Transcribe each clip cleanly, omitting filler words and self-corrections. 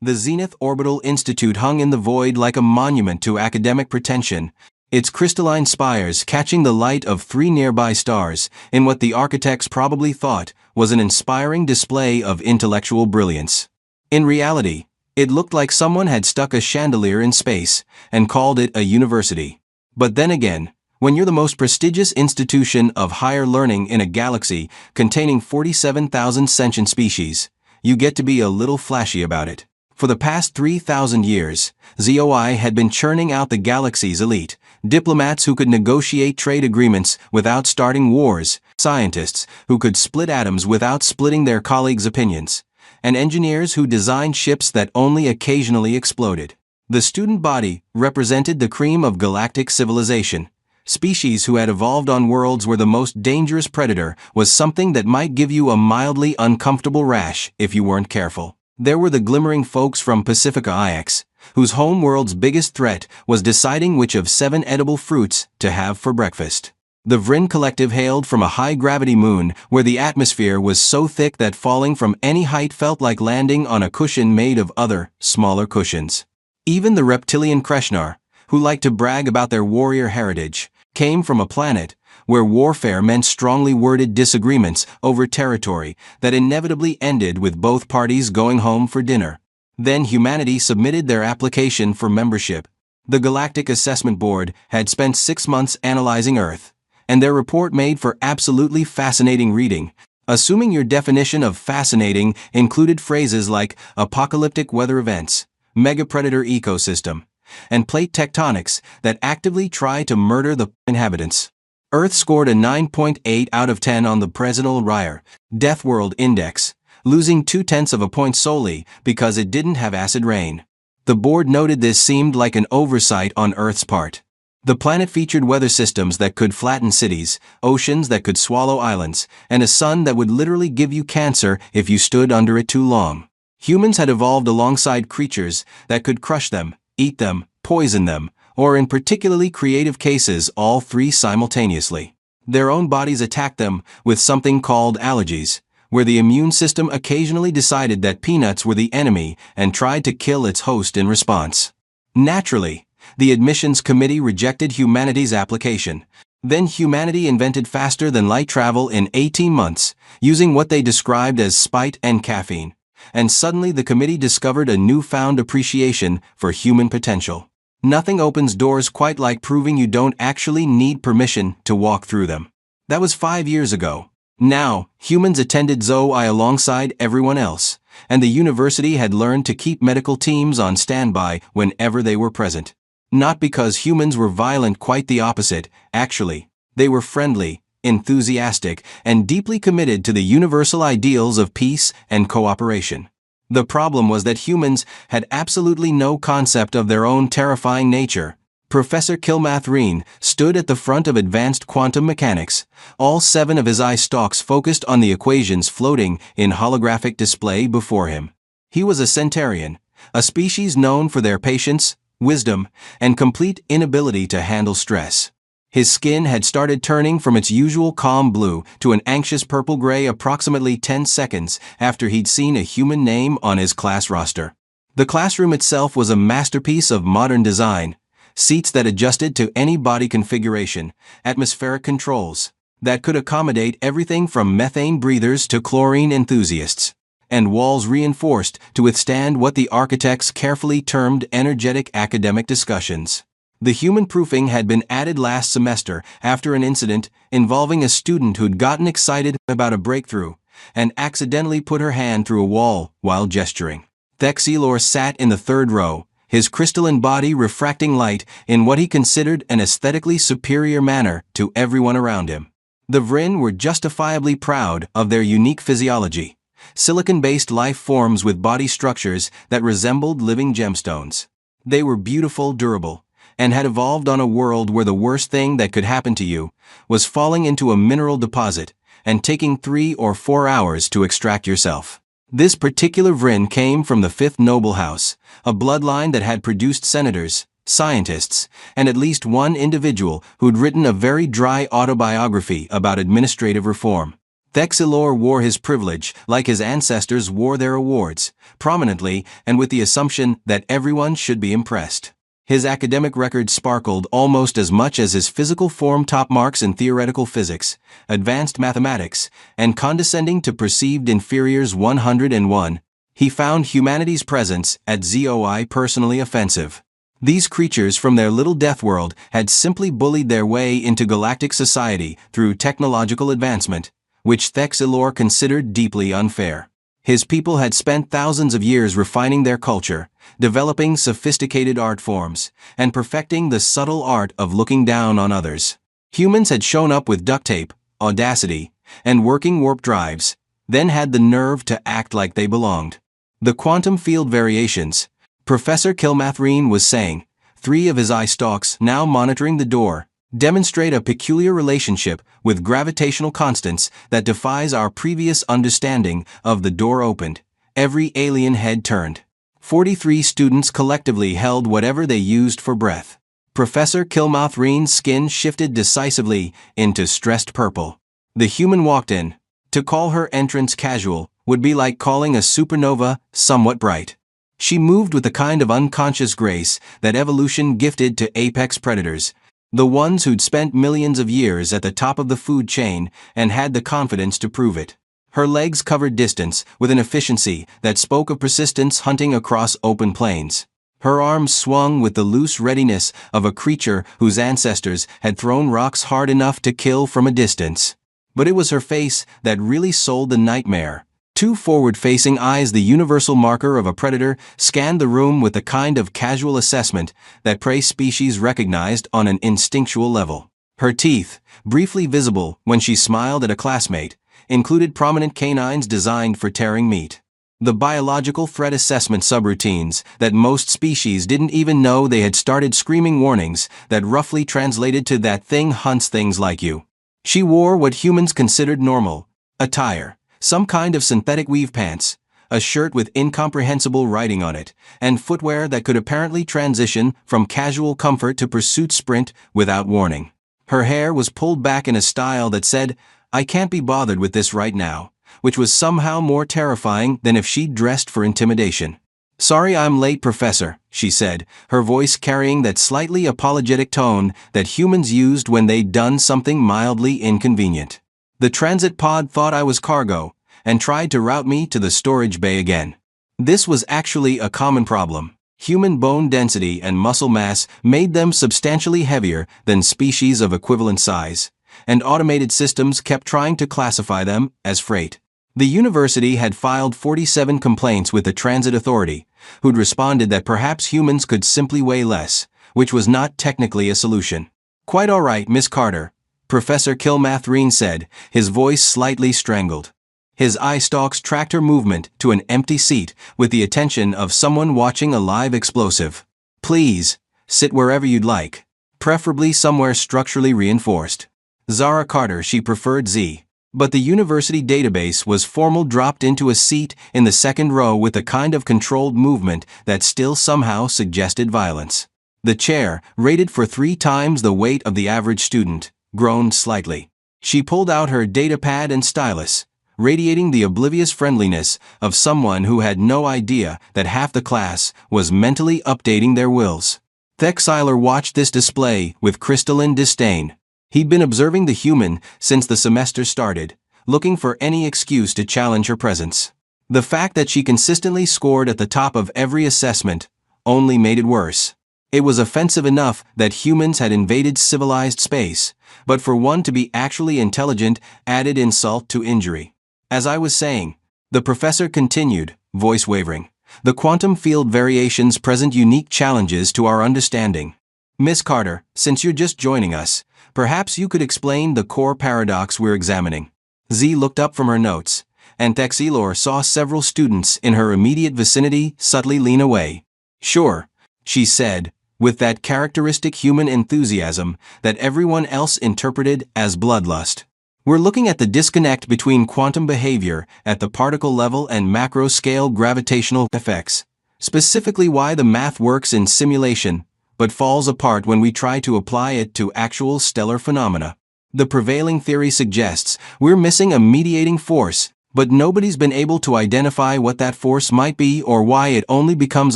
The Zenith Orbital Institute hung in the void like a monument to academic pretension, its crystalline spires catching the light of 3 nearby stars in what the architects probably thought was an inspiring display of intellectual brilliance. In reality, it looked like someone had stuck a chandelier in space and called it a university. But then again, when you're the most prestigious institution of higher learning in a galaxy containing 47,000 sentient species, you get to be a little flashy about it. For the past 3,000 years, ZOI had been churning out the galaxy's elite, diplomats who could negotiate trade agreements without starting wars, scientists who could split atoms without splitting their colleagues' opinions, and engineers who designed ships that only occasionally exploded. The student body represented the cream of galactic civilization. Species who had evolved on worlds where the most dangerous predator was something that might give you a mildly uncomfortable rash if you weren't careful. There were the glimmering folks from Pacifica IX, whose home world's biggest threat was deciding which of 7 edible fruits to have for breakfast. The Vryn Collective hailed from a high-gravity moon where the atmosphere was so thick that falling from any height felt like landing on a cushion made of other, smaller cushions. Even the reptilian Kreshnar, who liked to brag about their warrior heritage, came from a planet where warfare meant strongly worded disagreements over territory that inevitably ended with both parties going home for dinner. Then humanity submitted their application for membership. The Galactic Assessment Board had spent 6 months analyzing Earth, and their report made for absolutely fascinating reading, assuming your definition of fascinating included phrases like apocalyptic weather events, megapredator ecosystem, and plate tectonics that actively try to murder the inhabitants. Earth scored a 9.8 out of 10 on the Presnell-Ryer Deathworld Index, losing 0.2 of a point solely because it didn't have acid rain. The board noted this seemed like an oversight on Earth's part. The planet featured weather systems that could flatten cities, oceans that could swallow islands, and a sun that would literally give you cancer if you stood under it too long. Humans had evolved alongside creatures that could crush them, eat them, poison them, or in particularly creative cases all 3 simultaneously. Their own bodies attacked them with something called allergies, where the immune system occasionally decided that peanuts were the enemy and tried to kill its host in response. Naturally, the admissions committee rejected humanity's application. Then humanity invented faster-than-light travel in 18 months, using what they described as spite and caffeine. And suddenly the committee discovered a newfound appreciation for human potential. Nothing opens doors quite like proving you don't actually need permission to walk through them. That was 5 years ago. Now, humans attended ZOI alongside everyone else, and the university had learned to keep medical teams on standby whenever they were present. Not because humans were violent, quite the opposite, actually. They were friendly, enthusiastic, and deeply committed to the universal ideals of peace and cooperation. The problem was that humans had absolutely no concept of their own terrifying nature. Professor Kilmath-Reen stood at the front of advanced quantum mechanics, all 7 of his eye stalks focused on the equations floating in holographic display before him. He was a centurion, a species known for their patience, wisdom, and complete inability to handle stress. His skin had started turning from its usual calm blue to an anxious purple-gray approximately 10 seconds after he'd seen a human name on his class roster. The classroom itself was a masterpiece of modern design, seats that adjusted to any body configuration, atmospheric controls that could accommodate everything from methane breathers to chlorine enthusiasts, and walls reinforced to withstand what the architects carefully termed energetic academic discussions. The human proofing had been added last semester after an incident involving a student who'd gotten excited about a breakthrough and accidentally put her hand through a wall while gesturing. Thexelor sat in the 3rd row, his crystalline body refracting light in what he considered an aesthetically superior manner to everyone around him. The Vryn were justifiably proud of their unique physiology, silicon-based life forms with body structures that resembled living gemstones. They were beautiful, durable, and had evolved on a world where the worst thing that could happen to you was falling into a mineral deposit and taking 3 or 4 hours to extract yourself. This particular Vryn came from the 5th Noble House, a bloodline that had produced senators, scientists, and at least one individual who'd written a very dry autobiography about administrative reform. Thexilor wore his privilege like his ancestors wore their awards, prominently and with the assumption that everyone should be impressed. His academic record sparkled almost as much as his physical form: top marks in theoretical physics, advanced mathematics, and condescending to perceived inferiors 101. He found humanity's presence at ZOI personally offensive. These creatures from their little Deathworld had simply bullied their way into galactic society through technological advancement, which Thexilor considered deeply unfair. His people had spent thousands of years refining their culture, developing sophisticated art forms, and perfecting the subtle art of looking down on others. Humans had shown up with duct tape, audacity, and working warp drives, then had the nerve to act like they belonged. The quantum field variations, Professor Kilmathrine was saying, 3 of his eye stalks now monitoring the door, demonstrate a peculiar relationship with gravitational constants that defies our previous understanding of the door opened. Every alien head turned. 43 students collectively held whatever they used for breath. Professor Kilmathrine's skin shifted decisively into stressed purple. The human walked in. To call her entrance casual would be like calling a supernova somewhat bright. She moved with the kind of unconscious grace that evolution gifted to apex predators, the ones who'd spent millions of years at the top of the food chain and had the confidence to prove it. Her legs covered distance with an efficiency that spoke of persistence hunting across open plains. Her arms swung with the loose readiness of a creature whose ancestors had thrown rocks hard enough to kill from a distance. But it was her face that really sold the nightmare. 2 forward-facing eyes, the universal marker of a predator, scanned the room with the kind of casual assessment that prey species recognized on an instinctual level. Her teeth, briefly visible when she smiled at a classmate, included prominent canines designed for tearing meat. The biological threat assessment subroutines that most species didn't even know they had started screaming warnings that roughly translated to "that thing hunts things like you." She wore what humans considered normal attire. Some kind of synthetic weave pants, a shirt with incomprehensible writing on it, and footwear that could apparently transition from casual comfort to pursuit sprint without warning. Her hair was pulled back in a style that said, "I can't be bothered with this right now," which was somehow more terrifying than if she'd dressed for intimidation. "Sorry I'm late, Professor," she said, her voice carrying that slightly apologetic tone that humans used when they'd done something mildly inconvenient. The transit pod thought I was cargo, and tried to route me to the storage bay again. This was actually a common problem. Human bone density and muscle mass made them substantially heavier than species of equivalent size, and automated systems kept trying to classify them as freight. The university had filed 47 complaints with the transit authority, who'd responded that perhaps humans could simply weigh less, which was not technically a solution. "Quite all right, Miss Carter," Professor Kilmathrine said, his voice slightly strangled. His eye stalks tracked her movement to an empty seat with the attention of someone watching a live explosive. "Please, sit wherever you'd like, preferably somewhere structurally reinforced." Zara Carter, she preferred Z. But the university database was formal, dropped into a seat in the second row with a kind of controlled movement that still somehow suggested violence. The chair, rated for 3 times the weight of the average student, groaned slightly. She pulled out her data pad and stylus, radiating the oblivious friendliness of someone who had no idea that half the class was mentally updating their wills. Thexilor watched this display with crystalline disdain. He'd been observing the human since the semester started, looking for any excuse to challenge her presence. The fact that she consistently scored at the top of every assessment only made it worse. It was offensive enough that humans had invaded civilized space, but for one to be actually intelligent added insult to injury. "As I was saying," the professor continued, voice wavering, "the quantum field variations present unique challenges to our understanding. Miss Carter, since you're just joining us, perhaps you could explain the core paradox we're examining." Z looked up from her notes, and Thexilor saw several students in her immediate vicinity subtly lean away. "Sure," she said, with that characteristic human enthusiasm that everyone else interpreted as bloodlust. "We're looking at the disconnect between quantum behavior at the particle level and macro-scale gravitational effects, specifically why the math works in simulation, but falls apart when we try to apply it to actual stellar phenomena." The prevailing theory suggests we're missing a mediating force, but nobody's been able to identify what that force might be or why it only becomes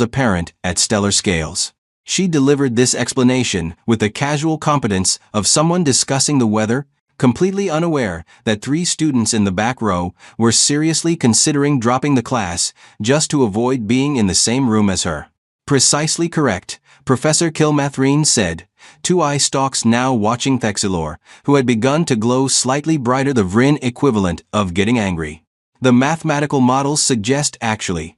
apparent at stellar scales. She delivered this explanation with the casual competence of someone discussing the weather, completely unaware that 3 students in the back row were seriously considering dropping the class just to avoid being in the same room as her. Precisely correct, Professor Kilmathrine said, 2 eye stalks now watching Thexilor, who had begun to glow slightly brighter, the Vrin equivalent of getting angry. The mathematical models suggest actually.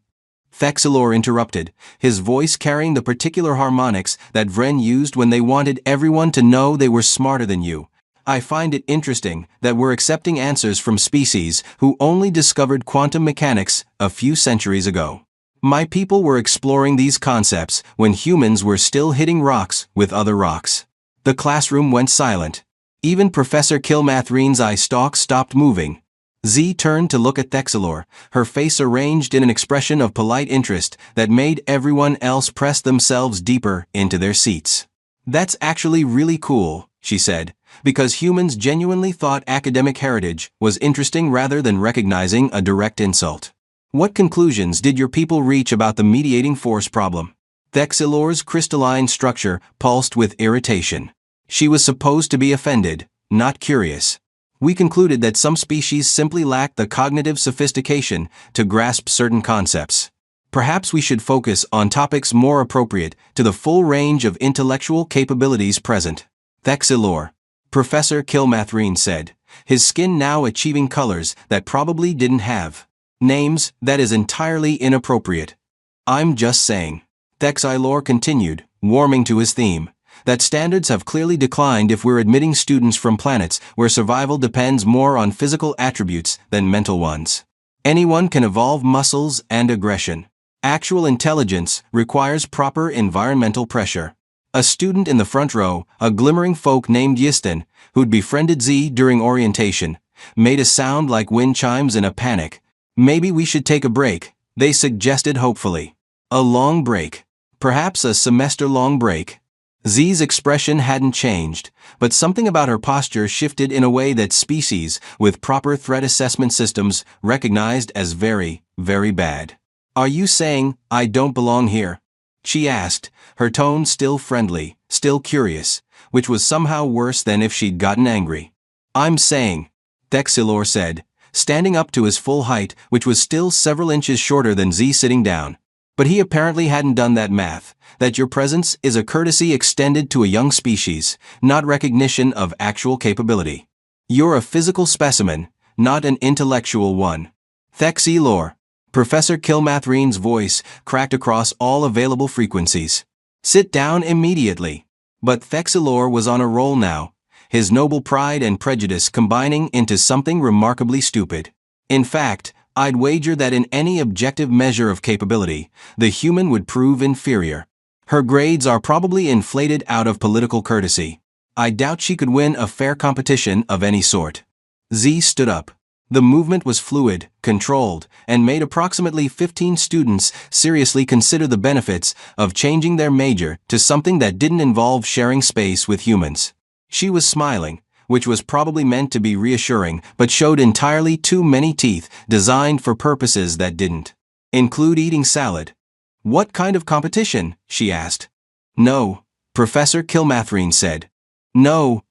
Thexilor interrupted, his voice carrying the particular harmonics that Vren used when they wanted everyone to know they were smarter than you. I find it interesting that we're accepting answers from species who only discovered quantum mechanics a few centuries ago. My people were exploring these concepts when humans were still hitting rocks with other rocks. The classroom went silent. Even Professor Kilmathrine's eye stalk stopped moving. Z turned to look at Thexilor, her face arranged in an expression of polite interest that made everyone else press themselves deeper into their seats. That's actually really cool, she said, because humans genuinely thought academic heritage was interesting rather than recognizing a direct insult. What conclusions did your people reach about the mediating force problem? Thexilor's crystalline structure pulsed with irritation. She was supposed to be offended, not curious. We concluded that some species simply lack the cognitive sophistication to grasp certain concepts. Perhaps we should focus on topics more appropriate to the full range of intellectual capabilities present. Thexilor, Professor Kilmathrine said, his skin now achieving colors that probably didn't have names. That is entirely inappropriate. I'm just saying. Thexilor continued, warming to his theme, that standards have clearly declined if we're admitting students from planets where survival depends more on physical attributes than mental ones. Anyone can evolve muscles and aggression. Actual intelligence requires proper environmental pressure. A student in the front row, a glimmering folk named Yistin, who'd befriended Z during orientation, made a sound like wind chimes in a panic. Maybe we should take a break, they suggested hopefully. A long break. Perhaps a semester-long break. Z's expression hadn't changed, but something about her posture shifted in a way that species with proper threat assessment systems recognized as very, very bad. Are you saying, I don't belong here? She asked, her tone still friendly, still curious, which was somehow worse than if she'd gotten angry. I'm saying, Thexilor said, standing up to his full height, which was still several inches shorter than Z sitting down. But he apparently hadn't done that math, that your presence is a courtesy extended to a young species, not recognition of actual capability. You're a physical specimen, not an intellectual one. Thexilor. Professor Kilmathrine's voice cracked across all available frequencies. Sit down immediately. But Thexilor was on a roll now, his noble pride and prejudice combining into something remarkably stupid. In fact, I'd wager that in any objective measure of capability, the human would prove inferior. Her grades are probably inflated out of political courtesy. I doubt she could win a fair competition of any sort. Z stood up. The movement was fluid, controlled, and made approximately 15 students seriously consider the benefits of changing their major to something that didn't involve sharing space with humans. She was smiling, which was probably meant to be reassuring, but showed entirely too many teeth designed for purposes that didn't include eating salad. What kind of competition? She asked. No, Professor Kilmathrine said. No,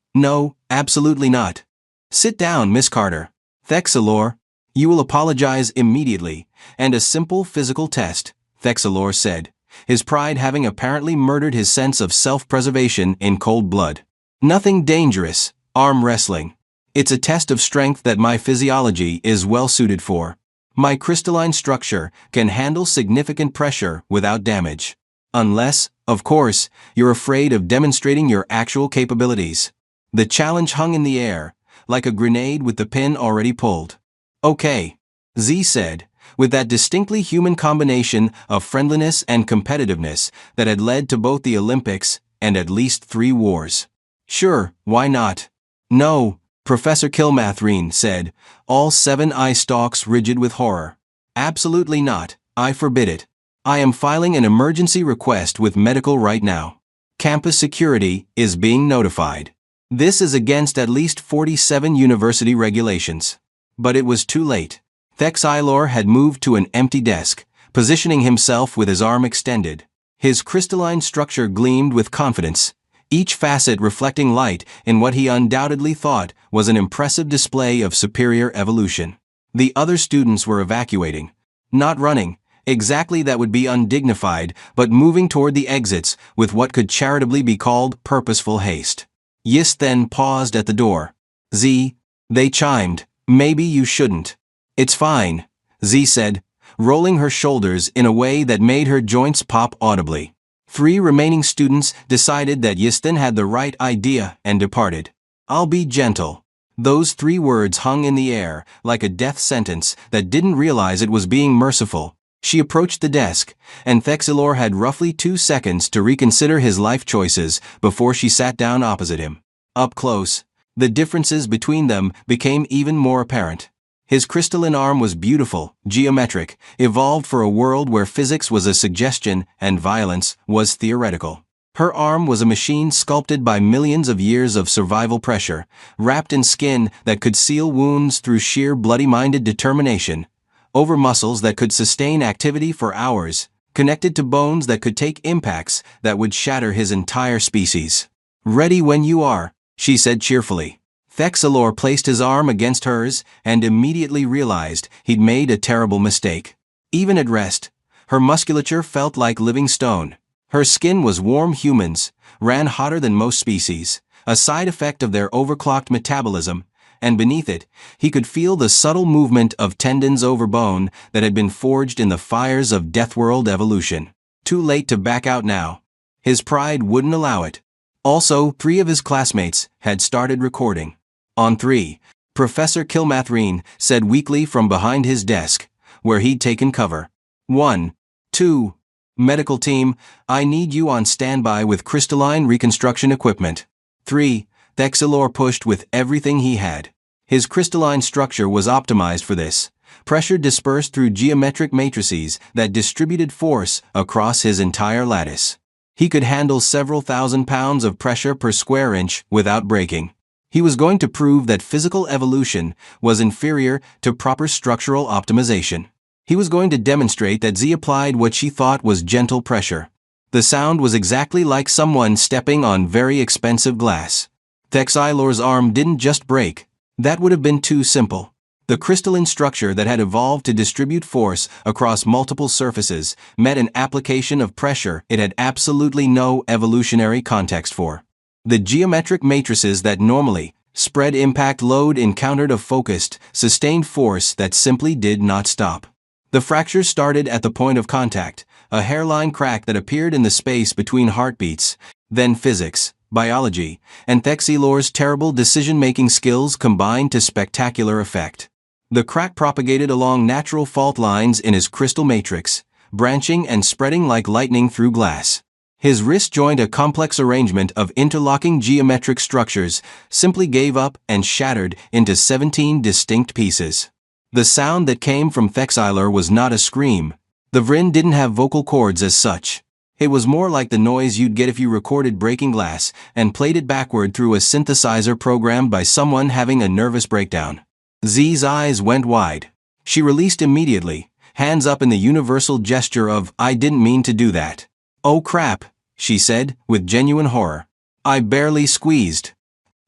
absolutely not. Sit down, Miss Carter. Thexilor, you will apologize immediately, and a simple physical test, Thexilor said, his pride having apparently murdered his sense of self-preservation in cold blood. Nothing dangerous, arm wrestling. It's a test of strength that my physiology is well suited for. My crystalline structure can handle significant pressure without damage. Unless, of course, you're afraid of demonstrating your actual capabilities. The challenge hung in the air, like a grenade with the pin already pulled. Okay, Z said, with that distinctly human combination of friendliness and competitiveness that had led to both the Olympics and at least 3 wars. Sure, why not? No, Professor Kilmathrine said, all 7 eye stalks rigid with horror. Absolutely not, I forbid it. I am filing an emergency request with medical right now. Campus security is being notified. This is against at least 47 university regulations. But it was too late. Thexilor had moved to an empty desk, positioning himself with his arm extended. His crystalline structure gleamed with confidence, each facet reflecting light in what he undoubtedly thought was an impressive display of superior evolution. The other students were evacuating. Not running, exactly, that would be undignified, but moving toward the exits with what could charitably be called purposeful haste. Yis then paused at the door. Z, they chimed, maybe you shouldn't. It's fine, Z said, rolling her shoulders in a way that made her joints pop audibly. 3 remaining students decided that Yisten had the right idea and departed. I'll be gentle. Those 3 words hung in the air like a death sentence that didn't realize it was being merciful. She approached the desk, and Thexilor had roughly 2 seconds to reconsider his life choices before she sat down opposite him. Up close, the differences between them became even more apparent. His crystalline arm was beautiful, geometric, evolved for a world where physics was a suggestion and violence was theoretical. Her arm was a machine sculpted by millions of years of survival pressure, wrapped in skin that could seal wounds through sheer bloody-minded determination, over muscles that could sustain activity for hours, connected to bones that could take impacts that would shatter his entire species. Ready when you are, she said cheerfully. Thexilor placed his arm against hers and immediately realized he'd made a terrible mistake. Even at rest, her musculature felt like living stone. Her skin was warm humans, ran hotter than most species, a side effect of their overclocked metabolism, and beneath it, he could feel the subtle movement of tendons over bone that had been forged in the fires of Deathworld evolution. Too late to back out now. His pride wouldn't allow it. Also, 3 of his classmates had started recording. On 3, Professor Kilmathrine said weakly from behind his desk, where he'd taken cover. 1, 2, medical team, I need you on standby with crystalline reconstruction equipment. 3, Thexilor pushed with everything he had. His crystalline structure was optimized for this. Pressure dispersed through geometric matrices that distributed force across his entire lattice. He could handle several thousand pounds of pressure per square inch without breaking. He was going to prove that physical evolution was inferior to proper structural optimization. He was going to demonstrate that Z applied what she thought was gentle pressure. The sound was exactly like someone stepping on very expensive glass. Thexilor's arm didn't just break. That would have been too simple. The crystalline structure that had evolved to distribute force across multiple surfaces met an application of pressure it had absolutely no evolutionary context for. The geometric matrices that normally spread impact load encountered a focused, sustained force that simply did not stop. The fracture started at the point of contact, a hairline crack that appeared in the space between heartbeats. Then physics, biology, and Thexilor's terrible decision-making skills combined to spectacular effect. The crack propagated along natural fault lines in his crystal matrix, branching and spreading like lightning through glass. His wrist joint, a complex arrangement of interlocking geometric structures, simply gave up and shattered into 17 distinct pieces. The sound that came from Thexilor was not a scream. The Vrin didn't have vocal cords as such. It was more like the noise you'd get if you recorded breaking glass and played it backward through a synthesizer programmed by someone having a nervous breakdown. Z's eyes went wide. She released immediately, hands up in the universal gesture of, I didn't mean to do that. Oh crap, she said, with genuine horror. I barely squeezed.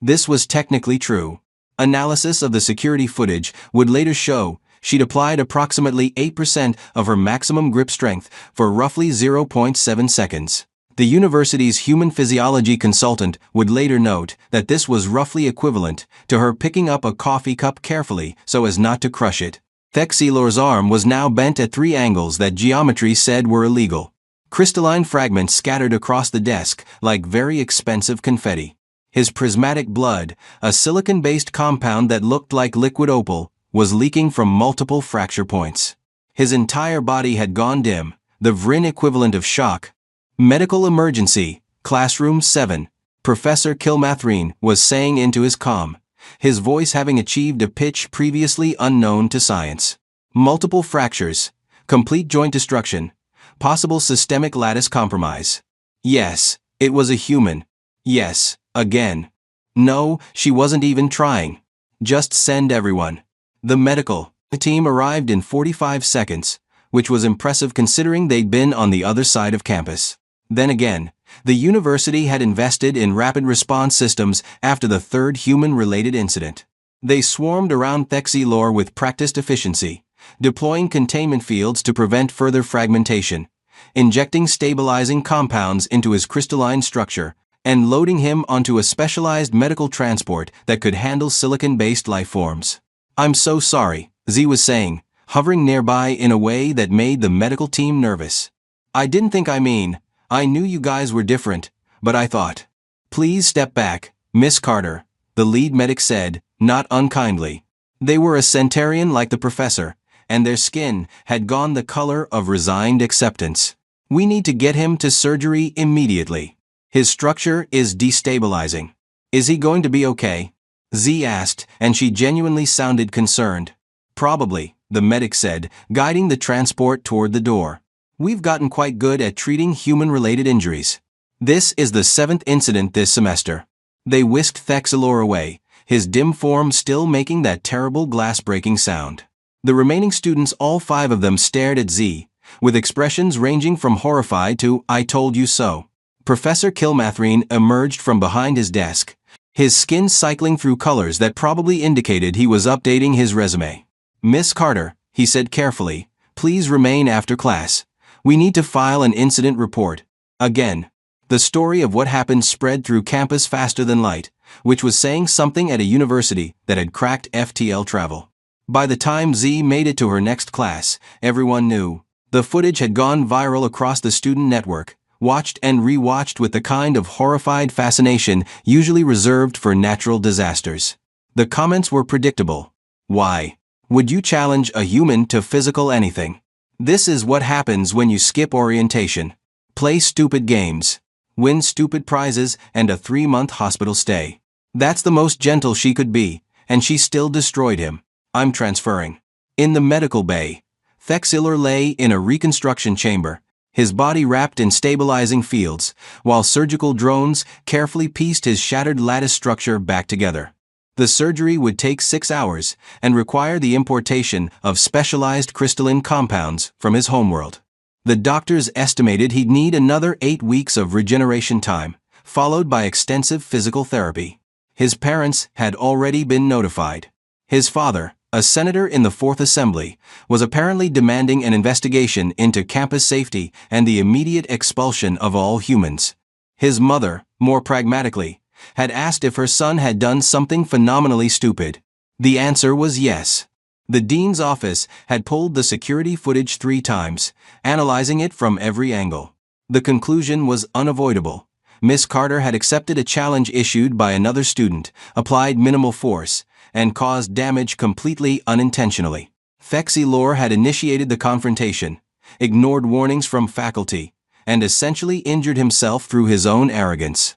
This was technically true. Analysis of the security footage would later show she'd applied approximately 8% of her maximum grip strength for roughly 0.7 seconds. The university's human physiology consultant would later note that this was roughly equivalent to her picking up a coffee cup carefully so as not to crush it. Thexilor's arm was now bent at 3 angles that geometry said were illegal. Crystalline fragments scattered across the desk like very expensive confetti. His prismatic blood, a silicon-based compound that looked like liquid opal, was leaking from multiple fracture points. His entire body had gone dim, the Vrin equivalent of shock. Medical emergency, classroom 7, Professor Kilmathrine was saying into his comm, his voice having achieved a pitch previously unknown to science. Multiple fractures, complete joint destruction, possible systemic lattice compromise. Yes, it was a human. Yes, again. No, she wasn't even trying. Just send everyone. The medical team arrived in 45 seconds, which was impressive considering they'd been on the other side of campus. Then again, the university had invested in rapid response systems after the third human-related incident. They swarmed around Thexilor with practiced efficiency, deploying containment fields to prevent further fragmentation, injecting stabilizing compounds into his crystalline structure, and loading him onto a specialized medical transport that could handle silicon-based life forms. "I'm so sorry," Z was saying, hovering nearby in a way that made the medical team nervous. "I didn't think I knew you guys were different, but I thought." "Please step back, Miss Carter," the lead medic said, not unkindly. They were a centurion like the professor, and their skin had gone the color of resigned acceptance. "We need to get him to surgery immediately. His structure is destabilizing." "Is he going to be okay?" Z asked, and she genuinely sounded concerned. "Probably," the medic said, guiding the transport toward the door. "We've gotten quite good at treating human-related injuries. This is the 7th incident this semester." They whisked Thexilor away, his dim form still making that terrible glass-breaking sound. The remaining students, all 5 of them, stared at Z, with expressions ranging from horrified to "I told you so." Professor Kilmathrine emerged from behind his desk, his skin cycling through colors that probably indicated he was updating his resume. "Miss Carter," he said carefully, "please remain after class. We need to file an incident report." Again, the story of what happened spread through campus faster than light, which was saying something at a university that had cracked FTL travel. By the time Z made it to her next class, everyone knew. The footage had gone viral across the student network, watched and re-watched with the kind of horrified fascination usually reserved for natural disasters. The comments were predictable. "Why would you challenge a human to physical anything? This is what happens when you skip orientation. Play stupid games. Win stupid prizes and a 3-month hospital stay." That's the most gentle she could be, and she still destroyed him. "I'm transferring." In the medical bay, Thexilor lay in a reconstruction chamber, his body wrapped in stabilizing fields, while surgical drones carefully pieced his shattered lattice structure back together. The surgery would take 6 hours and require the importation of specialized crystalline compounds from his homeworld. The doctors estimated he'd need another 8 weeks of regeneration time, followed by extensive physical therapy. His parents had already been notified. His father, a senator in the 4th Assembly, was apparently demanding an investigation into campus safety and the immediate expulsion of all humans. His mother, more pragmatically, had asked if her son had done something phenomenally stupid. The answer was yes. The dean's office had pulled the security footage 3 times, analyzing it from every angle. The conclusion was unavoidable. Miss Carter had accepted a challenge issued by another student, applied minimal force, and caused damage completely unintentionally. Thexilor had initiated the confrontation, ignored warnings from faculty, and essentially injured himself through his own arrogance.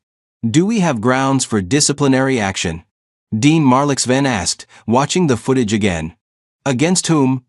"Do we have grounds for disciplinary action?" Dean Marlixven asked, watching the footage again. "Against whom?"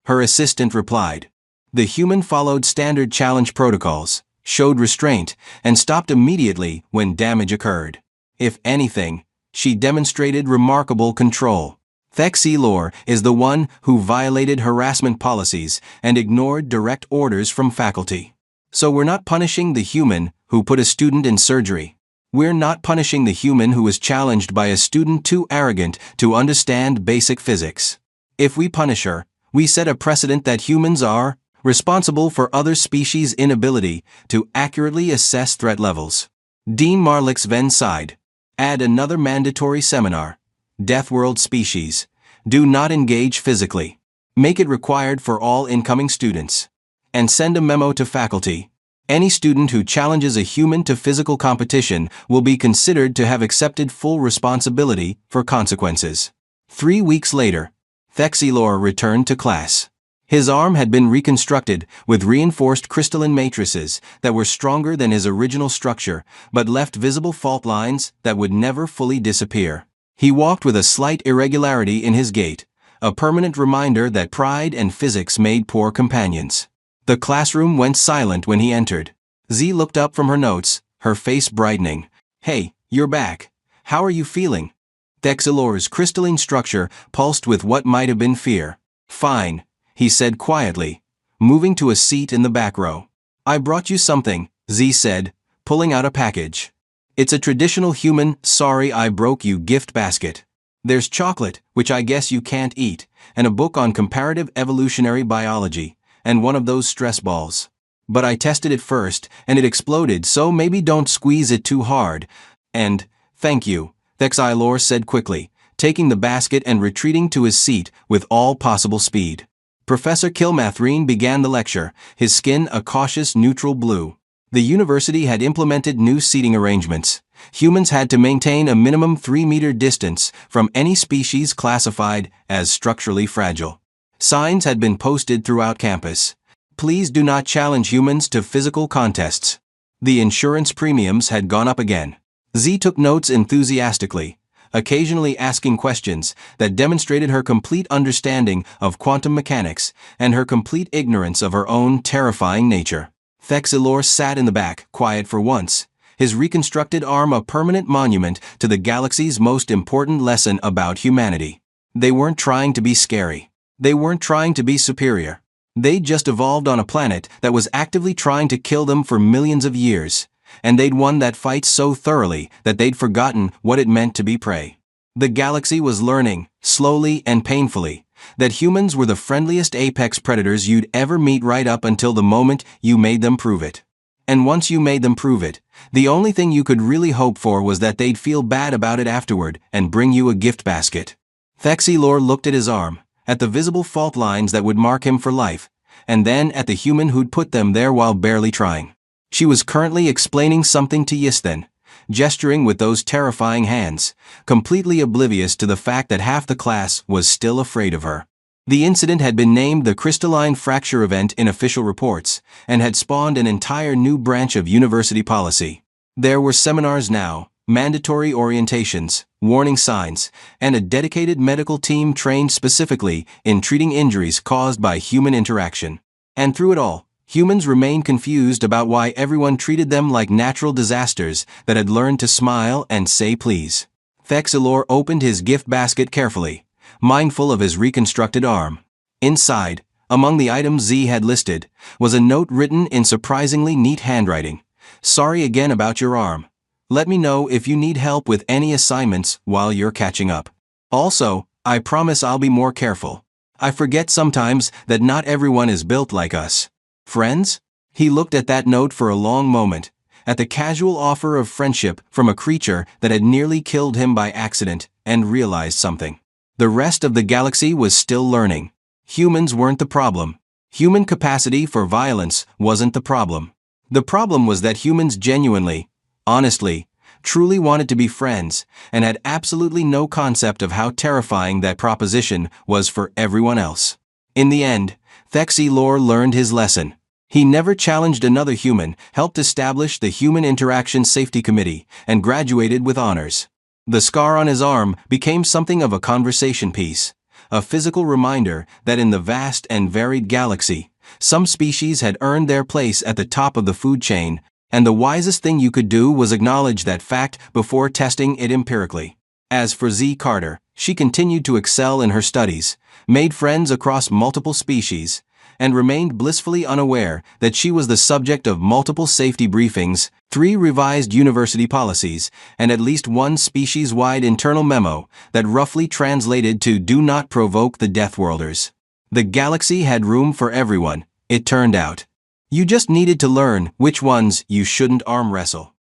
her assistant replied. The human followed standard challenge protocols, showed restraint, and stopped immediately when damage occurred. If anything, she demonstrated remarkable control. Thexilor is the one who violated harassment policies and ignored direct orders from faculty. So we're not punishing the human who put a student in surgery. We're not punishing the human who was challenged by a student too arrogant to understand basic physics. If we punish her, we set a precedent that humans are responsible for other species' inability to accurately assess threat levels. Dean Marlixven sighed. Add another mandatory seminar. Deathworld species. Do not engage physically. Make it required for all incoming students. And send a memo to faculty. Any student who challenges a human to physical competition will be considered to have accepted full responsibility for consequences. 3 weeks later, Thexilor returned to class. His arm had been reconstructed with reinforced crystalline matrices that were stronger than his original structure, but left visible fault lines that would never fully disappear. He walked with a slight irregularity in his gait, a permanent reminder that pride and physics made poor companions. The classroom went silent when he entered. Z looked up from her notes, her face brightening. "Hey, you're back. How are you feeling? Thexilor's crystalline structure pulsed with what might have been fear. Fine, he said quietly, moving to a seat in the back row. I brought you something, Z said, pulling out a package. It's a traditional human, sorry I broke you gift basket. There's chocolate, which I guess you can't eat, and a book on comparative evolutionary biology, and one of those stress balls. But I tested it first, and it exploded, so maybe don't squeeze it too hard. And, thank you, Thexilor said quickly, taking the basket and retreating to his seat with all possible speed. Professor Kilmathrine began the lecture, his skin a cautious neutral blue. The university had implemented new seating arrangements. Humans had to maintain a minimum 3-meter distance from any species classified as structurally fragile. Signs had been posted throughout campus. Please do not challenge humans to physical contests. The insurance premiums had gone up again. Z took notes enthusiastically, occasionally asking questions that demonstrated her complete understanding of quantum mechanics and her complete ignorance of her own terrifying nature. Thexilor sat in the back, quiet for once, his reconstructed arm a permanent monument to the galaxy's most important lesson about humanity. They weren't trying to be scary. They weren't trying to be superior. They'd just evolved on a planet that was actively trying to kill them for millions of years, and they'd won that fight so thoroughly that they'd forgotten what it meant to be prey. The galaxy was learning, slowly and painfully, that humans were the friendliest apex predators you'd ever meet right up until the moment you made them prove it. And once you made them prove it, the only thing you could really hope for was that they'd feel bad about it afterward and bring you a gift basket. Thexilor looked at his arm, at the visible fault lines that would mark him for life, and then at the human who'd put them there while barely trying. She was currently explaining something to Yisthen, gesturing with those terrifying hands, completely oblivious to the fact that half the class was still afraid of her. The incident had been named the Crystalline Fracture Event in official reports, and had spawned an entire new branch of university policy. There were seminars now, mandatory orientations, warning signs, and a dedicated medical team trained specifically in treating injuries caused by human interaction. And through it all, humans remained confused about why everyone treated them like natural disasters that had learned to smile and say please. Thexilor opened his gift basket carefully, mindful of his reconstructed arm. Inside, among the items Z had listed, was a note written in surprisingly neat handwriting. Sorry again about your arm. Let me know if you need help with any assignments while you're catching up. Also, I promise I'll be more careful. I forget sometimes that not everyone is built like us. Friends? He looked at that note for a long moment, at the casual offer of friendship from a creature that had nearly killed him by accident, and realized something. The rest of the galaxy was still learning. Humans weren't the problem. Human capacity for violence wasn't the problem. The problem was that humans genuinely, honestly, truly wanted to be friends, and had absolutely no concept of how terrifying that proposition was for everyone else. In the end, Thexilor learned his lesson. He never challenged another human, helped establish the Human Interaction Safety Committee, and graduated with honors. The scar on his arm became something of a conversation piece, a physical reminder that in the vast and varied galaxy, some species had earned their place at the top of the food chain, and the wisest thing you could do was acknowledge that fact before testing it empirically. As for Z. Carter, she continued to excel in her studies, made friends across multiple species, and remained blissfully unaware that she was the subject of multiple safety briefings, 3 revised university policies, and at least 1 species-wide internal memo that roughly translated to "Do not provoke the Deathworlders." The galaxy had room for everyone, it turned out. You just needed to learn which ones you shouldn't arm wrestle.